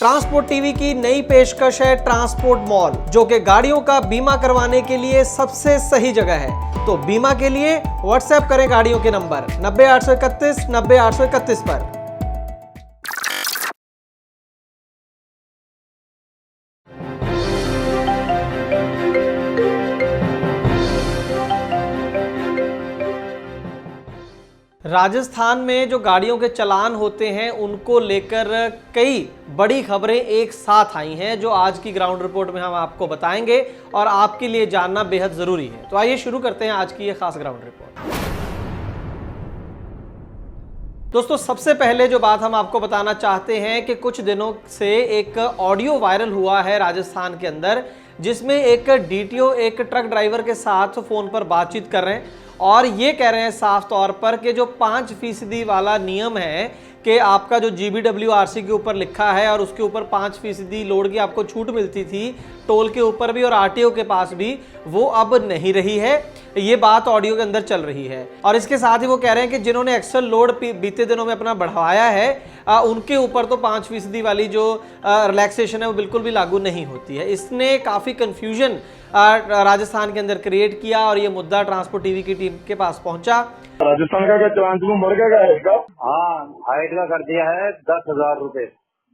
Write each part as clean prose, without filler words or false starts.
Transport TV की नई पेशकश है ट्रांसपोर्ट मॉल, जो कि गाड़ियों का बीमा करवाने के लिए सबसे सही जगह है। तो बीमा के लिए व्हाट्सएप करें गाड़ियों के नंबर 90 831 90 831 पर। राजस्थान में जो गाड़ियों के चालान होते हैं उनको लेकर कई बड़ी खबरें एक साथ आई हैं, जो आज की ग्राउंड रिपोर्ट में हम आपको बताएंगे और आपके लिए जानना बेहद जरूरी है। तो आइए शुरू करते हैं आज की ये खास ग्राउंड रिपोर्ट। दोस्तों, सबसे पहले जो बात हम आपको बताना चाहते हैं कि कुछ दिनों से एक ऑडियो वायरल हुआ है राजस्थान के अंदर, जिसमें एक डीटीओ एक ट्रक ड्राइवर के साथ फोन पर बातचीत कर रहे हैं और ये कह रहे हैं साफ तौर पर कि जो 5% वाला नियम है कि आपका जो GBWRC के ऊपर लिखा है और उसके ऊपर 5% लोड की आपको छूट मिलती थी टोल के ऊपर भी और RTO के पास भी, वो अब नहीं रही है। ये बात ऑडियो के अंदर चल रही है और इसके साथ ही वो कह रहे हैं कि जिन्होंने एक्सेल लोड बीते दिनों में अपना बढ़ाया है उनके ऊपर तो 5% वाली जो रिलैक्सेशन है वो बिल्कुल भी लागू नहीं होती है। इसने काफ़ी कन्फ्यूजन राजस्थान के अंदर क्रिएट किया और ये मुद्दा ट्रांसपोर्ट टीवी की टीम के पास पहुंचा। राजस्थान का क्या चालान बढ़ गया है? हाँ, हाइट का कर दिया है 10,000 रूपए।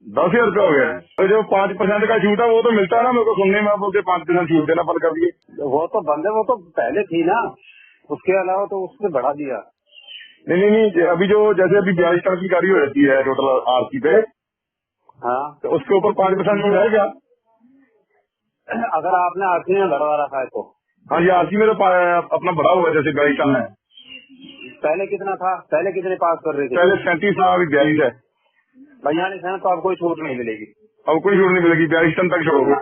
10,000 रुपये हो गया। तो जो 5% का छूट है वो तो मिलता है ना, मेरे को सुनने में, आप बोलते 5% छूट देना बंद कर दिए। वो तो बंद है, वो तो पहले थी ना, उसके अलावा तो उसने बढ़ा दिया। नहीं, अभी जो जैसे अभी 42 टन की गाड़ी हो जाती है टोटल RC पे, हाँ, तो उसके ऊपर 5% छूट है क्या? अगर आपने RC में बढ़वा रखा है तो। हाँ, ये RC में तो अपना बढ़ा हुआ है, जैसे 42 टन है। पहले कितना था? पहले कितने पास कर रहे थे? पहले 37 था, अभी 42 है। 42 है तो अब कोई छूट नहीं मिलेगी। अब कोई छूट नहीं मिलेगी, 42 टन तक छोड़ोगे?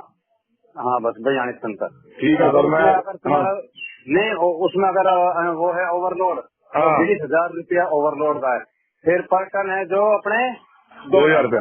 हाँ, बस 42 टन तक। ठीक है सर। मैं नहीं, उसमें अगर वो है ओवरलोड, 20,000 रुपया ओवरलोड का है। फिर पर टन है जो अपने 2,000 रुपये।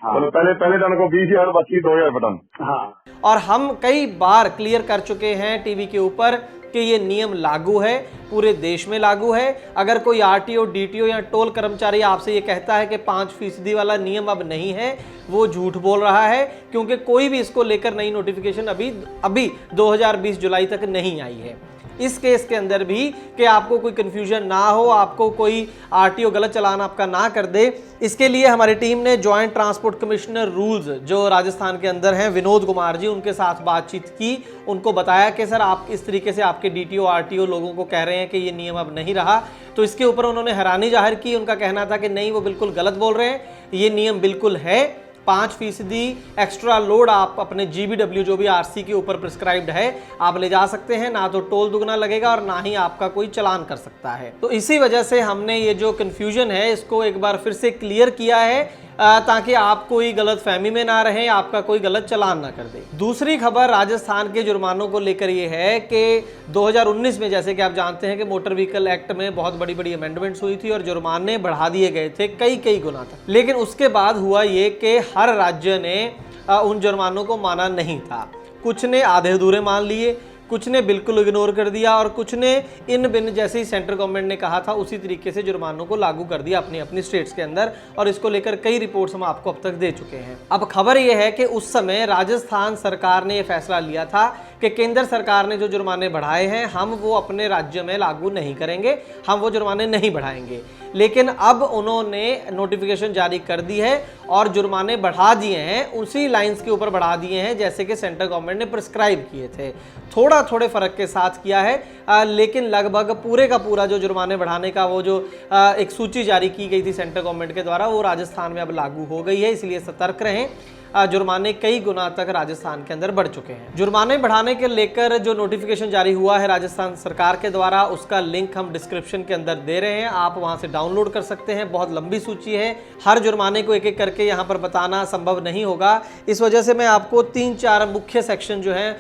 हाँ, तो पहले टन को 20,000, बाकी 2,000 पर टन। हाँ, और हम कई बार क्लियर कर चुके हैं टीवी के ऊपर कि ये नियम लागू है, पूरे देश में लागू है। अगर कोई RTO, DTO या टोल कर्मचारी आपसे ये कहता है कि 5% वाला नियम अब नहीं है, वो झूठ बोल रहा है, क्योंकि कोई भी इसको लेकर नई नोटिफिकेशन अभी 2020 जुलाई तक नहीं आई है। इस केस के अंदर भी कि आपको कोई कंफ्यूजन ना हो, आपको कोई RTO गलत चालान आपका ना कर दे, इसके लिए हमारी टीम ने जॉइंट ट्रांसपोर्ट कमिश्नर रूल्स जो राजस्थान के अंदर हैं, विनोद कुमार जी, उनके साथ बातचीत की। उनको बताया कि सर आप इस तरीके से आपके DTO RTO लोगों को कह रहे हैं कि ये नियम अब नहीं रहा। तो इसके ऊपर उन्होंने हैरानी जाहिर की। उनका कहना था कि नहीं, वो बिल्कुल गलत बोल रहे हैं, ये नियम बिल्कुल है। 5% एक्स्ट्रा लोड आप अपने GBW जो भी RC के ऊपर प्रिस्क्राइब्ड है आप ले जा सकते हैं, ना तो टोल दुगना लगेगा और ना ही आपका कोई चालान कर सकता है। तो इसी वजह से हमने ये जो कंफ्यूजन है इसको एक बार फिर से क्लियर किया है, ताकि आप कोई गलत फहमी में ना रहे, आपका कोई गलत चालान ना कर दे। दूसरी खबर राजस्थान के जुर्मानों को लेकर ये है कि 2019 में, जैसे कि आप जानते हैं कि मोटर व्हीकल एक्ट में बहुत बड़ी बड़ी अमेंडमेंट्स हुई थी और जुर्माने बढ़ा दिए गए थे कई गुना तक। लेकिन उसके बाद हुआ ये कि हर राज्य ने उन जुर्मानों को माना नहीं था। कुछ ने आधे अधूरे मान लिए, कुछ ने बिल्कुल इग्नोर कर दिया और कुछ ने इन बिन, जैसे ही सेंट्रल गवर्नमेंट ने कहा था उसी तरीके से जुर्मानों को लागू कर दिया अपनी अपनी स्टेट्स के अंदर। और इसको लेकर कई रिपोर्ट्स हम आपको अब तक दे चुके हैं। अब खबर यह है कि उस समय राजस्थान सरकार ने यह फैसला लिया था कि केंद्र सरकार ने जो जुर्माने बढ़ाए हैं हम वो अपने राज्य में लागू नहीं करेंगे, हम वो जुर्माने नहीं बढ़ाएंगे। लेकिन अब उन्होंने नोटिफिकेशन जारी कर दी है और जुर्माने बढ़ा दिए हैं, उसी लाइंस के ऊपर बढ़ा दिए हैं जैसे कि सेंट्रल गवर्नमेंट ने प्रिस्क्राइब किए थे। थोड़े फर्क के साथ किया है, लेकिन लगभग पूरे का पूरा जो जुर्माने बढ़ाने का वो जो एक सूची जारी की गई थी सेंट्रल गवर्नमेंट के द्वारा, वो राजस्थान में अब लागू हो गई है। इसलिए सतर्क रहें, जुर्माने कई गुना तक राजस्थान के अंदर बढ़ चुके हैं। जुर्माने बढ़ाने के लेकर जो नोटिफिकेशन जारी हुआ है राजस्थान सरकार के द्वारा, उसका लिंक हम डिस्क्रिप्शन के अंदर दे रहे हैं, आप वहां से डाउनलोड कर सकते हैं। बहुत लंबी सूची है, हर जुर्माने को एक एक करके यहाँ पर बताना संभव नहीं होगा। इस वजह से मैं आपको 3-4 मुख्य सेक्शन जो है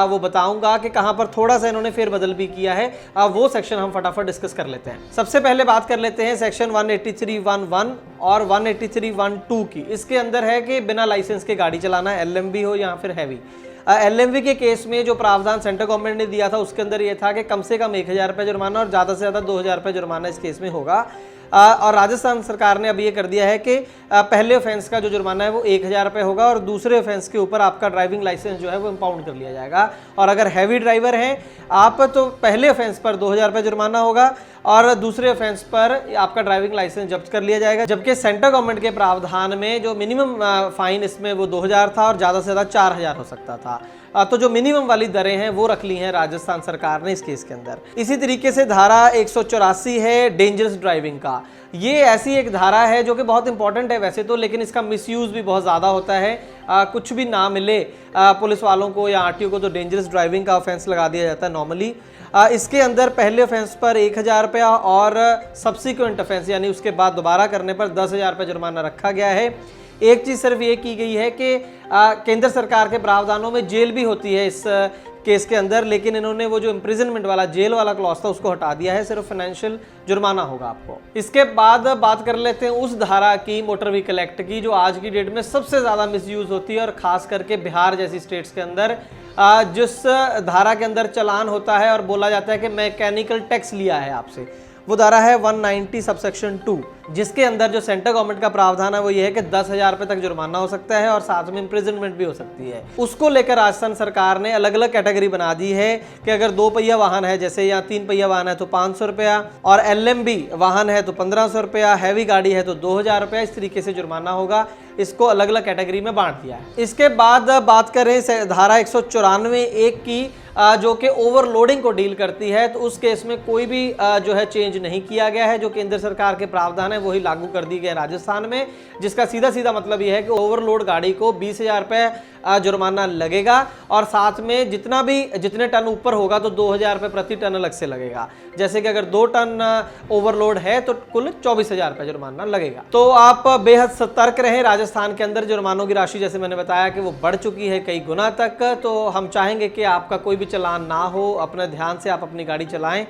वो बताऊंगा कि कहाँ पर थोड़ा सा इन्होंने फेरबदल भी किया है। वो सेक्शन हम फटाफट डिस्कस कर लेते हैं। सबसे पहले बात कर लेते हैं सेक्शन 183(1)(1) और 183(1)(2) की। इसके अंदर है कि बिना लाइसेंस के गाड़ी चलाना, LMV हो या फिर हैवी। LMV के केस में जो प्रावधान सेंट्रल गवर्नमेंट ने दिया था उसके अंदर यह था कि कम से कम 1,000 रुपये जुर्माना और ज़्यादा से ज़्यादा 2,000 रुपये जुर्माना इस केस में होगा। और राजस्थान सरकार ने अब ये कर दिया है कि पहले ऑफेंस का जो जुर्माना है वो 1000 रुपये होगा और दूसरे ऑफेंस के ऊपर आपका ड्राइविंग लाइसेंस जो है वो इंपाउंड कर लिया जाएगा। और अगर हैवी ड्राइवर हैं आप तो पहले ऑफेंस पर 2000 रुपये जुर्माना होगा और दूसरे ऑफेंस पर आपका ड्राइविंग लाइसेंस जब्त कर लिया जाएगा। जबकि सेंट्रल गवर्नमेंट के प्रावधान में जो मिनिमम फाइन इसमें वो 2000 था और ज़्यादा से ज़्यादा 4000 हो सकता था। तो जो मिनिमम वाली दरें हैं वो रख ली हैं राजस्थान सरकार ने इस केस के अंदर। इसी तरीके से धारा 184 है डेंजरस ड्राइविंग का। ये ऐसी एक धारा है जो कि बहुत इंपॉर्टेंट है वैसे तो, लेकिन इसका मिसयूज़ भी बहुत ज़्यादा होता है। कुछ भी ना मिले पुलिस वालों को या आरटीओ को तो डेंजरस ड्राइविंग का ऑफेंस लगा दिया जाता है नॉर्मली। इसके अंदर पहले ऑफेंस पर 1000 रुपया और सब्सिक्वेंट ऑफेंस यानी उसके बाद दोबारा करने पर 10,000 रुपये जुर्माना रखा गया है। एक चीज़ सिर्फ ये की गई है कि केंद्र सरकार के प्रावधानों में जेल भी होती है इस केस के अंदर, लेकिन इन्होंने वो जो इम्प्रिजनमेंट वाला जेल वाला क्लॉज था उसको हटा दिया है, सिर्फ फाइनेंशियल जुर्माना होगा आपको। इसके बाद बात कर लेते हैं उस धारा की, मोटर व्हीकल एक्ट की, जो आज की डेट में सबसे ज़्यादा मिसयूज़ होती है और ख़ास करके बिहार जैसी स्टेट्स के अंदर जिस धारा के अंदर चालान होता है और बोला जाता है कि मैकेनिकल टैक्स लिया है आपसे, वो धारा है 190 सबसेक्शन 2, जिसके अंदर जो सेंट्रल गवर्नमेंट का प्रावधान है वो ये है कि 10,000 रुपये तक जुर्माना हो सकता है और साथ में इम्प्रिजनमेंट भी हो सकती है। उसको लेकर राजस्थान सरकार ने अलग अलग कैटेगरी बना दी है कि अगर 2 पहिया वाहन है जैसे या 3 पहिया वाहन है तो 500 रुपया और LMB वाहन है तो 1500 रुपया, हैवी गाड़ी है तो 2000 रुपया, इस तरीके से जुर्माना होगा। इसको अलग अलग कैटेगरी में बांट दिया है। इसके बाद बात करें धारा 194(1) की जो कि ओवरलोडिंग को डील करती है, तो उस केस में कोई भी जो है चेंज नहीं किया गया है। जो केंद्र सरकार के प्रावधान है वही लागू कर दी गए राजस्थान में, जिसका सीधा सीधा मतलब यह है कि ओवरलोड गाड़ी को 20,000 रुपये जुर्माना लगेगा और साथ में जितने टन ऊपर होगा तो 2,000 रुपये प्रति टन अलग से लगेगा। जैसे कि अगर 2 टन ओवरलोड है तो कुल 24,000 रुपये जुर्माना लगेगा। तो आप बेहद सतर्क रहें। राजस्थान के अंदर जुर्मानों की राशि जैसे मैंने बताया कि वो बढ़ चुकी है कई गुना तक, तो हम चाहेंगे कि आपका कोई भी चालान ना हो, अपने ध्यान से आप अपनी गाड़ी चलाएं।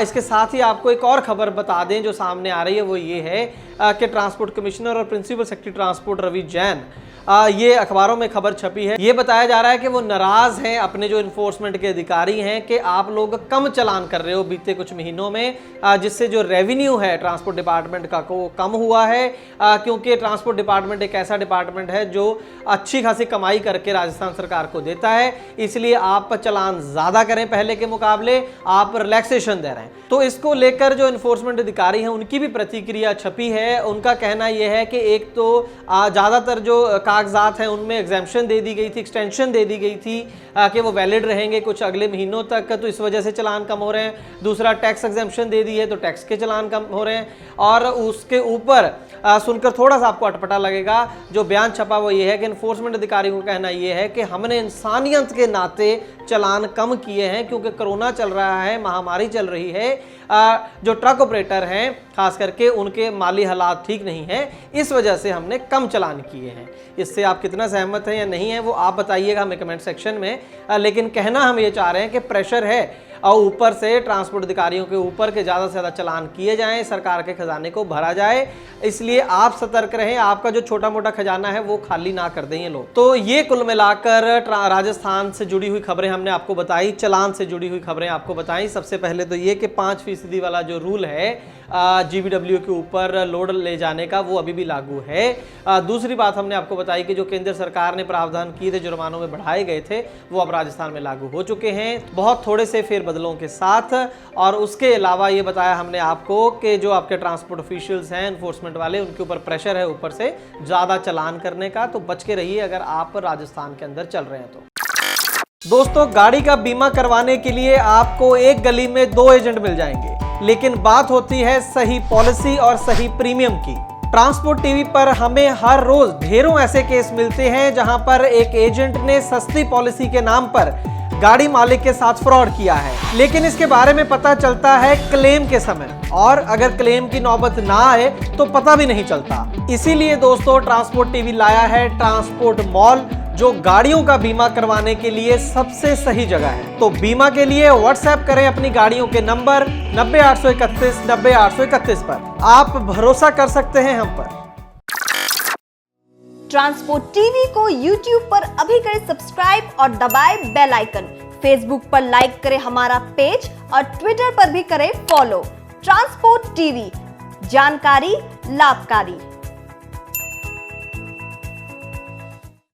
इसके साथ ही आपको एक और खबर बता दें जो सामने आ रही है, वो ये है कि ट्रांसपोर्ट कमिश्नर और principal secretary transport Ravi Jain, ये अखबारों में खबर छपी है। ये बताया जा रहा है कि वो नाराज हैं अपने जो इन्फोर्समेंट के अधिकारी हैं कि आप लोग कम चालान कर रहे हो बीते कुछ महीनों में, जिससे जो रेवेन्यू है ट्रांसपोर्ट डिपार्टमेंट का वो कम हुआ है, क्योंकि ट्रांसपोर्ट डिपार्टमेंट एक ऐसा डिपार्टमेंट है जो अच्छी खासी कमाई करके राजस्थान सरकार को देता है, इसलिए आप चालान ज्यादा करें पहले के मुकाबले, आप रिलैक्सेशन दे रहे हैं। तो इसको लेकर जो इन्फोर्समेंट अधिकारी हैं उनकी भी प्रतिक्रिया छपी है। उनका कहना यह है कि एक तो ज्यादातर जो कागजात हैं उनमें एग्जेम्पशन दे दी गई थी, एक्सटेंशन दे दी गई थी कि वो वैलिड रहेंगे कुछ अगले महीनों तक, तो इस वजह से चालान कम हो रहे हैं। दूसरा, टैक्स एग्जेम्पशन दे दी है तो टैक्स के चालान कम हो रहे हैं। और उसके ऊपर सुनकर थोड़ा सा आपको अटपटा लगेगा, जो बयान छपा वो ये है कि इन्फोर्समेंट अधिकारी को कहना ये है कि हमने इंसानियत के नाते चालान कम किए हैं, क्योंकि कोरोना चल रहा है, महामारी चल रही है, जो ट्रक ऑपरेटर हैं खास करके उनके माली हालात ठीक नहीं है, इस वजह से हमने कम चालान किए हैं। इससे आप कितना सहमत हैं या नहीं है वो आप बताइएगा हमें कमेंट सेक्शन में। लेकिन कहना हम ये चाह रहे हैं कि प्रेशर है और ऊपर से ट्रांसपोर्ट अधिकारियों के ऊपर के ज़्यादा से ज़्यादा चालान किए जाएं, सरकार के खजाने को भरा जाए, इसलिए आप सतर्क रहें, आपका जो छोटा मोटा खजाना है वो खाली ना कर दें ये लोग। तो ये कुल मिलाकर राजस्थान से जुड़ी हुई खबरें हमने आपको बताई, चालान से जुड़ी हुई खबरें आपको बताई। सबसे पहले तो ये कि 5% वाला जो रूल है GVW के ऊपर लोड ले जाने का, वो अभी भी लागू है। दूसरी बात हमने आपको बताई कि जो केंद्र सरकार ने प्रावधान किए थे, जुर्मानों में बढ़ाए गए थे, वो अब राजस्थान में लागू हो चुके हैं, बहुत थोड़े से फेरबदलों के साथ। और उसके अलावा ये बताया हमने आपको कि जो आपके ट्रांसपोर्ट ऑफिशियल्स हैं, एनफोर्समेंट वाले, उनके ऊपर प्रेशर है ऊपर से ज़्यादा चालान करने का, तो बच के रहिए अगर आप राजस्थान के अंदर चल रहे हैं तो। दोस्तों, गाड़ी का बीमा करवाने के लिए आपको एक गली में 2 एजेंट मिल जाएंगे, लेकिन बात होती है सही पॉलिसी और सही प्रीमियम की। ट्रांसपोर्ट टीवी पर हमें हर रोज ढेरों ऐसे केस मिलते हैं जहां पर एक एजेंट ने सस्ती पॉलिसी के नाम पर गाड़ी मालिक के साथ फ्रॉड किया है, लेकिन इसके बारे में पता चलता है क्लेम के समय, और अगर क्लेम की नौबत ना आए तो पता भी नहीं चलता। इसीलिए दोस्तों, ट्रांसपोर्ट टीवी लाया है ट्रांसपोर्ट मॉल, जो गाड़ियों का बीमा करवाने के लिए सबसे सही जगह है। तो बीमा के लिए व्हाट्सएप करें अपनी गाड़ियों के नंबर 90 831 90 831 पर। आप भरोसा कर सकते हैं हम पर। ट्रांसपोर्ट टीवी को YouTube पर अभी करें सब्सक्राइब और दबाएं बेल आइकन। फेसबुक पर लाइक करें हमारा पेज और ट्विटर पर भी करें फॉलो। ट्रांसपोर्ट टीवी, जानकारी लाभकारी।